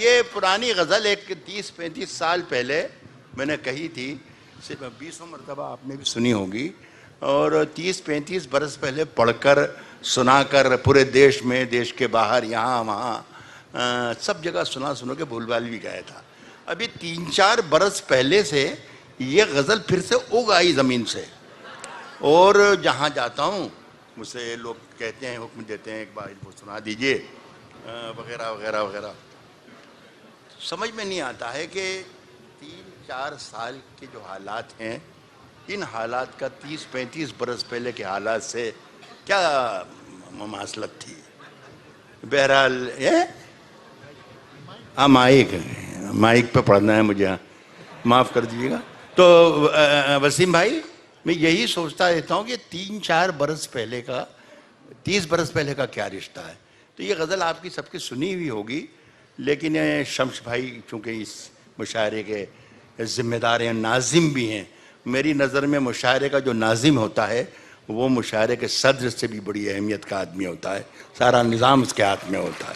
ये पुरानी गज़ल एक 30-35 साल पहले मैंने कही थी, सिर्फ 20 मरतबा आपने भी सुनी होगी, और 30-35 बरस पहले पढ़कर सुनाकर पूरे देश में, देश के बाहर, यहाँ वहाँ सब जगह सुना के भूलभाल भी गया था। अभी 3-4 बरस पहले से ये गज़ल फिर से उग आई ज़मीन से, और जहाँ जाता हूँ मुझसे लोग कहते हैं, हुक्म देते हैं एक बार इनको सुना दीजिए वगैरह वगैरह वगैरह। समझ में नहीं आता है कि 3-4 साल के जो हालात हैं, इन हालात का 30-35 बरस पहले के हालात से क्या ममासलत थी। बहरहाल माइक पे पढ़ना है मुझे, माफ़ कर दीजिएगा। तो वसीम भाई, मैं यही सोचता रहता हूँ कि 3-4 बरस पहले का, 30 बरस पहले का क्या रिश्ता है। तो ये गज़ल आपकी सबकी सुनी हुई होगी, लेकिन शम्स भाई चूँकि इस मुशायरे के ज़िम्मेदार हैं, नाज़िम भी हैं। मेरी नज़र में मुशायरे का जो नाज़िम होता है वो मुशायरे के सदर से भी बड़ी अहमियत का आदमी होता है, सारा निज़ाम उसके हाथ में होता है।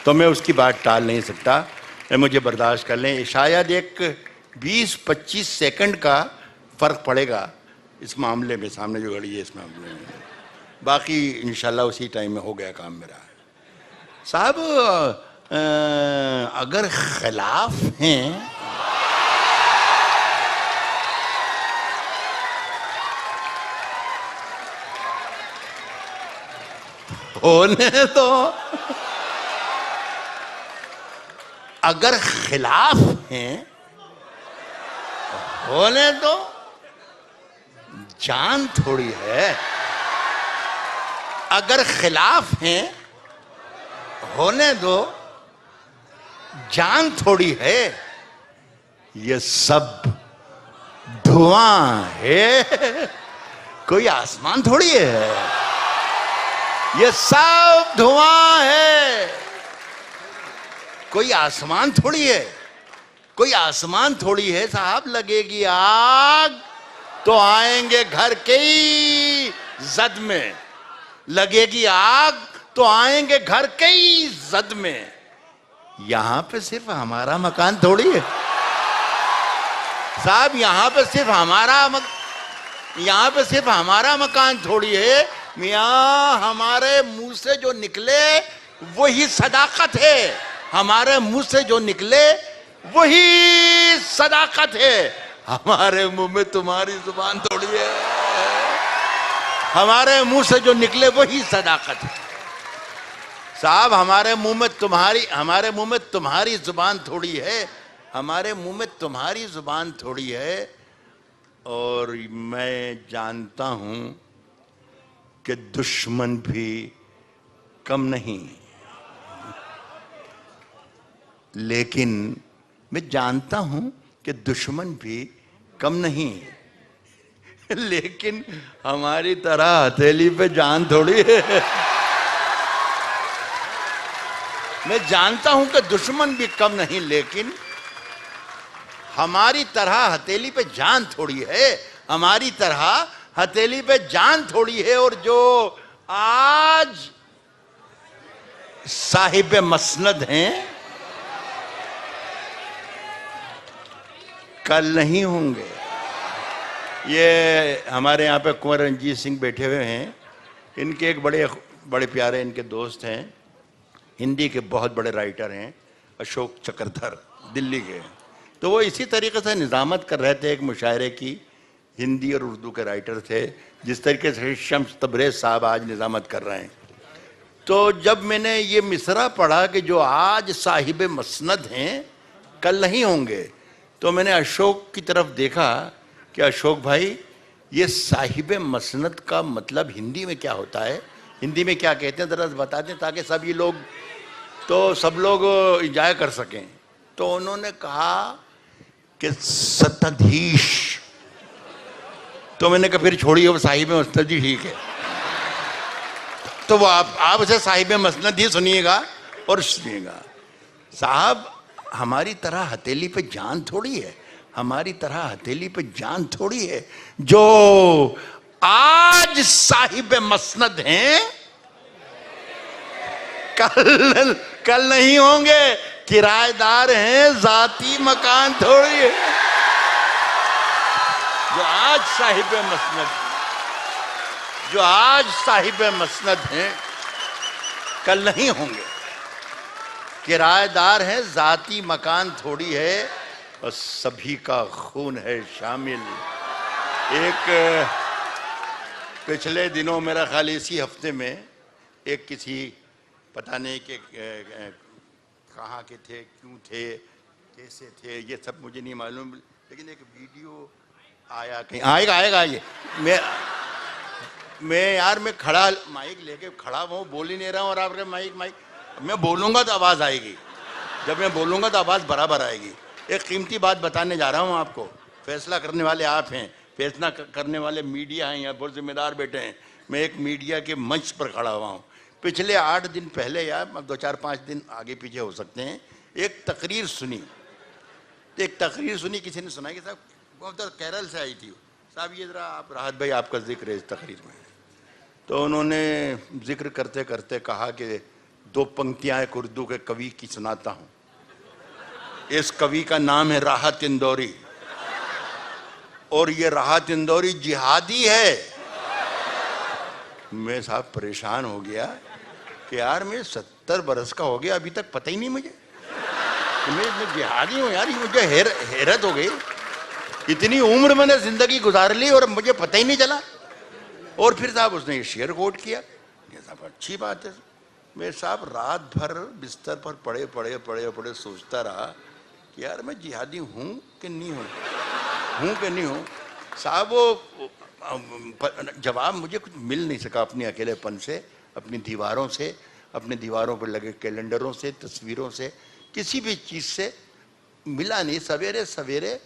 तो मैं उसकी बात टाल नहीं सकता, मुझे बर्दाश्त कर लें। शायद एक 20-25 सेकंड का फ़र्क पड़ेगा इस मामले में, सामने जो घड़ी है इस मामले में, बाकी इंशाल्लाह उसी टाइम में हो गया काम मेरा। साहब अगर खिलाफ हैं होने तो, अगर खिलाफ हैं होने तो, जान थोड़ी है। अगर खिलाफ हैं होने दो, जान थोड़ी है। ये सब धुआं है, कोई आसमान थोड़ी है। ये सब धुआं है, कोई आसमान थोड़ी है। कोई आसमान थोड़ी है साहब। लगेगी आग तो आएंगे घर के ही जद में, लगेगी आग तो आएंगे घर के ही जद में। यहां पे सिर्फ हमारा मकान थोड़ी है साहब, यहां पे सिर्फ हमारा मकान थोड़ी है मियां। हमारे मुंह से जो निकले वही सदाकत है, हमारे मुंह से जो निकले वही सदाकत है। हमारे मुंह में तुम्हारी जुबान थोड़ी है, हमारे मुंह से जो निकले वही सदाकत है साहब। हमारे मुंह में तुम्हारी जुबान थोड़ी है, हमारे मुंह में तुम्हारी जुबान थोड़ी है। और मैं जानता हूं कि दुश्मन भी कम नहीं, लेकिन मैं जानता हूं कि दुश्मन भी कम नहीं, लेकिन हमारी तरह हथेली पे जान थोड़ी है। मैं जानता हूं कि दुश्मन भी कम नहीं, लेकिन हमारी तरह हथेली पे जान थोड़ी है, हमारी तरह हथेली पे जान थोड़ी है। और जो आज साहिब मसनद हैं कल नहीं होंगे। ये हमारे यहाँ पे कुंवर रंजीत सिंह बैठे हुए हैं, इनके एक बड़े प्यारे इनके दोस्त हैं, हिंदी के बहुत बड़े राइटर हैं, अशोक चक्रधर, दिल्ली के। तो वो इसी तरीके से निज़ामत कर रहे थे एक मुशायरे की, हिंदी और उर्दू के राइटर थे, जिस तरीके से शम्स तबरेज़ साहब आज निज़ामत कर रहे हैं। तो जब मैंने ये मिसरा पढ़ा कि जो आज साहिब मसनद हैं कल नहीं होंगे, तो मैंने अशोक की तरफ देखा कि अशोक भाई, ये साहिब मसनद का मतलब हिंदी में क्या होता है, हिंदी में क्या कहते हैं, ज़रा बता दें ताकि सब लोग इंजॉय कर सकें। तो उन्होंने कहा कि सत्ताधीश। तो मैंने कहा फिर छोड़िए, वो साहिब मसनद ही ठीक है। तो वो आप उसे साहिब मसनद ही सुनिएगा और सुनिएगा। साहब हमारी तरह हथेली पे जान थोड़ी है, हमारी तरह हथेली पे जान थोड़ी है। जो आज साहिब मसनद हैं कल नहीं होंगे। किराएदार हैं, जाती मकान थोड़ी है। जो आज साहिब मसनद हैं, कल नहीं होंगे। किराएदार हैं, जाती मकान थोड़ी है, और सभी का खून है शामिल। एक पिछले दिनों, मेरा ख्याल इसी हफ्ते में, एक किसी पता नहीं कि कहाँ के थे, क्यों थे, कैसे थे, ये सब मुझे नहीं मालूम, लेकिन एक वीडियो आया, कहीं आएगा ये। मैं यार, मैं खड़ा माइक लेके खड़ा हूँ, बोल ही नहीं रहा हूँ, और आप माइक मैं बोलूँगा तो आवाज़ आएगी, जब मैं बोलूँगा तो आवाज़ बराबर आएगी। एक कीमती बात बताने जा रहा हूँ आपको। फैसला करने वाले आप हैं, फैसला करने वाले मीडिया हैं, यहाँ बहुत जिम्मेदार बैठे हैं। मैं एक मीडिया के मंच पर खड़ा हुआ हूँ। पिछले 8 दिन पहले, या 2-4-5 दिन आगे पीछे हो सकते हैं, एक तकरीर सुनी। किसी ने सुनाई कि साहब, वो तो केरल से आई थी साहब, ये ज़रा आप राहत भाई, आपका जिक्र है इस तकरीर में। तो उन्होंने जिक्र करते करते कहा कि 2 पंक्तियाँ एक उर्दू के कवि की सुनाता हूँ। इस कवि का नाम है राहत इंदौरी, और ये राहत इंदौरी जिहादी है। मैं साहब परेशान हो गया कि यार, मैं 70 बरस का हो गया, अभी तक पता ही नहीं मुझे कि मैं जिहादी हूँ। यार, ये मुझे हैरत हो गई, इतनी उम्र मैंने जिंदगी गुजार ली और मुझे पता ही नहीं चला। और फिर साहब उसने ये शेर कोट किया। ये साहब अच्छी बात है। मैं साहब रात भर बिस्तर पर पड़े सोचता रहा कि यार, मैं जिहादी हूँ कि नहीं हूँ। साहब वो जवाब मुझे कुछ मिल नहीं सका अपने अकेलेपन से, अपनी दीवारों से, अपने दीवारों पर लगे कैलेंडरों से, तस्वीरों से, किसी भी चीज़ से मिला नहीं। सवेरे सवेरे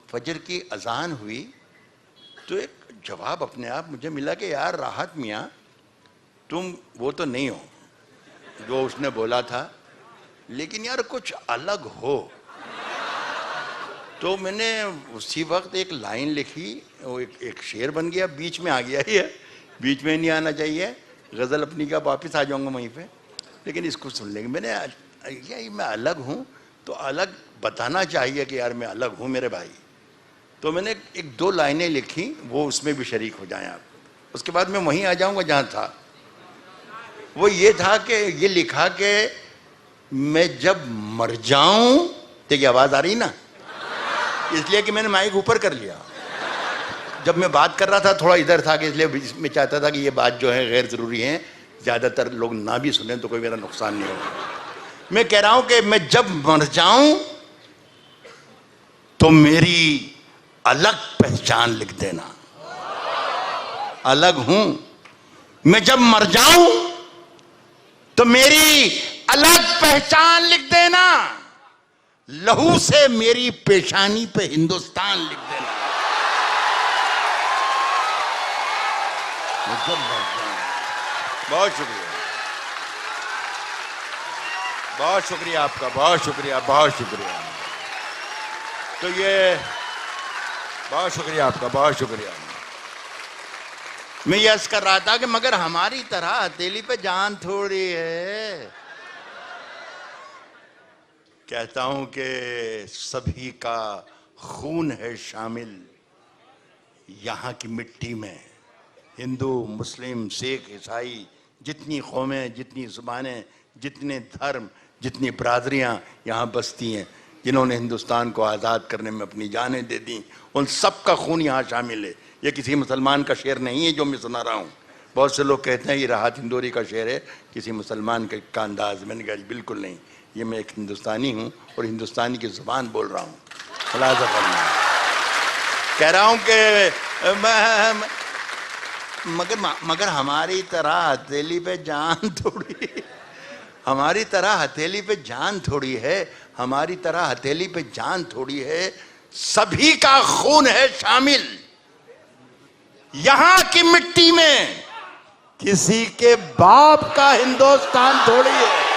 फजर की अजान हुई तो एक जवाब अपने आप मुझे मिला कि यार राहत मियाँ, तुम वो तो नहीं हो जो उसने बोला था, लेकिन यार कुछ अलग हो। तो मैंने उसी वक्त एक लाइन लिखी, वो एक शेर बन गया, बीच में आ गया ही है, बीच में नहीं आना चाहिए, गज़ल अपनी का वापस आ जाऊंगा वहीं पे, लेकिन इसको सुन लेंगे। मैंने ये मैं अलग हूँ तो अलग बताना चाहिए कि यार मैं अलग हूँ मेरे भाई। तो मैंने 1-2 लाइनें लिखी, वो उसमें भी शरीक हो जाएं आप। उसके बाद मैं वहीं आ जाऊंगा जहाँ था। वो ये था कि ये लिखा कि मैं जब मर जाऊं, देखिए आवाज़ आ रही ना, इसलिए कि मैंने माइक ऊपर कर लिया। जब मैं बात कर रहा था थोड़ा इधर था कि, इसलिए मैं चाहता था कि ये बात जो है गैर ज़रूरी है, ज़्यादातर लोग ना भी सुने तो कोई मेरा नुकसान नहीं होगा। मैं कह रहा हूं कि मैं जब मर जाऊं तो मेरी अलग पहचान लिख देना। अलग हूं, मैं जब मर जाऊं तो मेरी अलग पहचान लिख देना। लहू से मेरी पेशानी पे हिंदुस्तान लिख देना। मैं जब मर जाऊं। बहुत शुक्रिया, बहुत शुक्रिया आपका, बहुत शुक्रिया, बहुत शुक्रिया। तो ये बहुत शुक्रिया आपका, बहुत शुक्रिया। मैं ये अर्ज कर रहा था कि मगर हमारी तरह हथेली पे जान थोड़ी है। कहता हूं कि सभी का खून है शामिल यहाँ की मिट्टी में। हिंदू, मुस्लिम, सिख, ईसाई, जितनी कौमें, जितनी ज़ुबानें, जितने धर्म, जितनी बरादरियाँ यहाँ बसती हैं, जिन्होंने हिंदुस्तान को आज़ाद करने में अपनी जानें दे दी, उन सब का खून यहाँ शामिल है। ये किसी मुसलमान का शेर नहीं है जो मैं सुना रहा हूँ। बहुत से लोग कहते हैं ये राहत इंदौरी का शेर है, किसी मुसलमान का अंदाज़। मैंने कहा बिल्कुल नहीं, ये मैं एक हिंदुस्तानी हूँ और हिंदुस्तानी की ज़ुबान बोल रहा हूँ। खुलासा फरमा कह रहा हूँ कि मगर हमारी तरह हथेली पे जान थोड़ी, हमारी तरह हथेली पे जान थोड़ी है, हमारी तरह हथेली पे जान थोड़ी है। सभी का खून है शामिल यहाँ की मिट्टी में, किसी के बाप का हिंदुस्तान थोड़ी है।